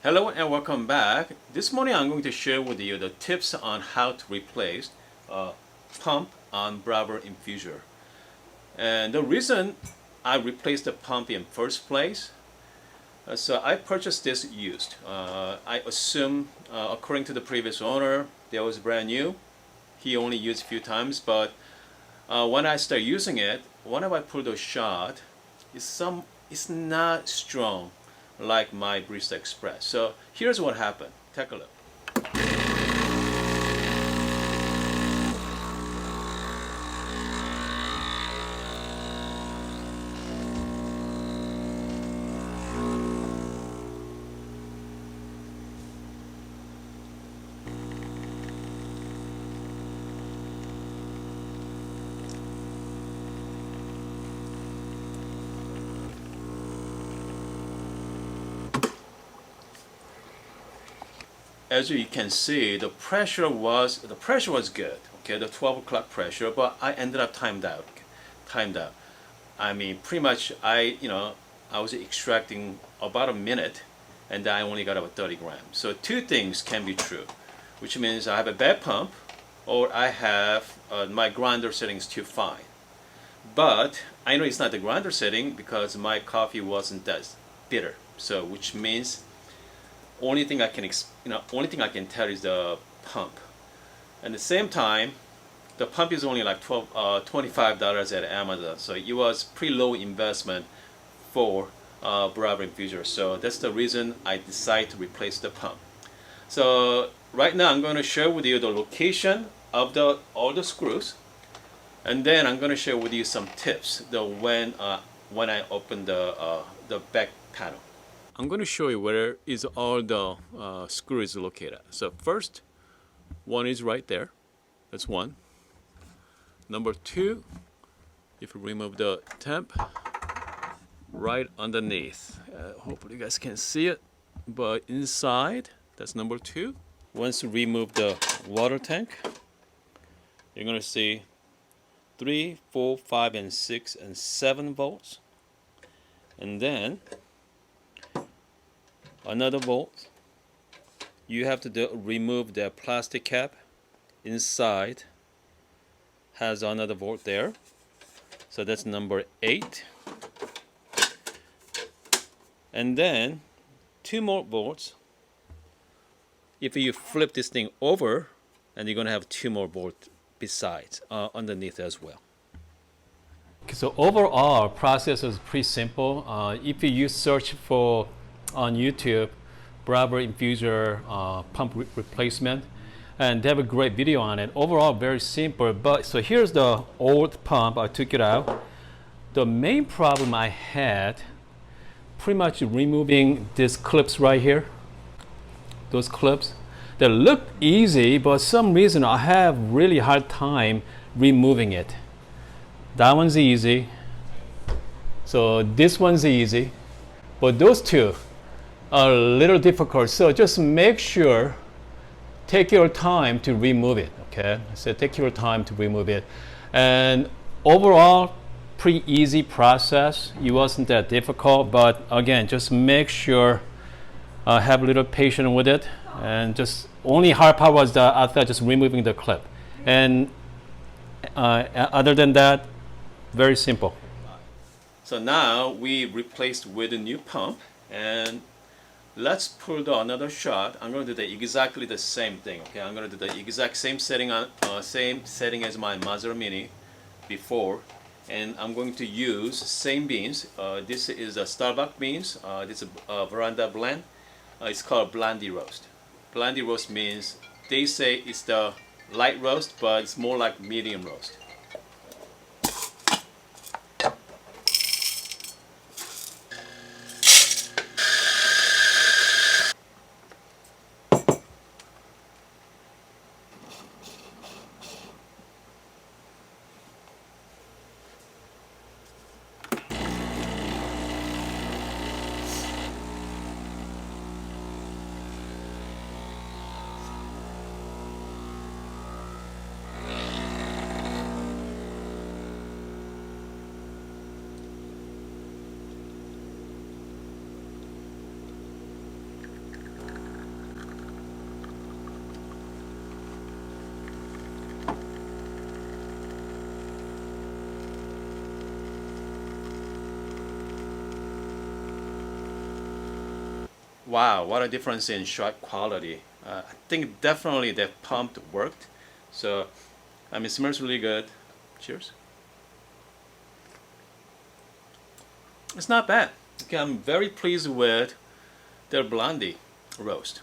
Hello and welcome back. This morning I'm going to share with you the tips on how to replace a pump on Breville infuser. And the reason I replaced the pump in first place, so I purchased this used. I assume, according to the previous owner, that was brand new. He only used a few times, but when I start using it, whenever I pull the shot, it's not strong like my Barista Express. So here's what happened. Take a look. As you can see, the pressure was good. Okay, the 12 o'clock pressure, but I ended up timed out. Timed out. I mean, pretty much I was extracting about a minute, and I only got about 30 grams. So two things can be true, which means I have a bad pump, or I have my grinder settings too fine. But I know it's not the grinder setting because my coffee wasn't that bitter. So which means only thing I can tell is the pump. At the same time, the pump is only like $25 at Amazon, so it was pretty low investment for Breville infuser. So that's the reason I decided to replace the pump. So right now I'm going to share with you the location of all the screws, and then I'm going to share with you some tips when I open the back panel. I'm going to show you where is all the screws located. So first, one is right there. That's one. Number two, if you remove the temp, right underneath. Hopefully you guys can see it. But inside, that's number two. Once you remove the water tank, you're going to see 3, 4, 5, and 6, and 7 volts. And then another bolt. You have to remove the plastic cap. Inside has another bolt there. So that's number 8. And then 2 more bolts. If you flip this thing over, and you're going to have 2 more bolts besides underneath as well. So overall, process is pretty simple. If you search for on YouTube, Breville infuser pump replacement, and they have a great video on it. Overall, very simple. But so here's the old pump. I took it out. The main problem I had, pretty much removing these clips right here. Those clips, they look easy, but some reason I have really hard time removing it. That one's easy. So this one's easy, but those two are a little difficult. So just make sure, take your time to remove it. Okay, so take your time to remove it. And overall, pretty easy process. It wasn't that difficult, but again, just make sure have a little patience with it. And just only hard part was I thought just removing the clip. And other than that, very simple. So now we replaced with a new pump, and let's pull another shot. I'm going to do exactly the same thing. Okay, I'm going to do the exact same setting as my Mazda Mini before, and I'm going to use same beans. This is a Starbucks beans. This is a Veranda blend. It's called Blondie roast. Blondie roast means they say it's the light roast, but it's more like medium roast. Wow, what a difference in shot quality. I think definitely that pump worked. So, I mean, it smells really good. Cheers. It's not bad. Okay, I'm very pleased with their blondie roast.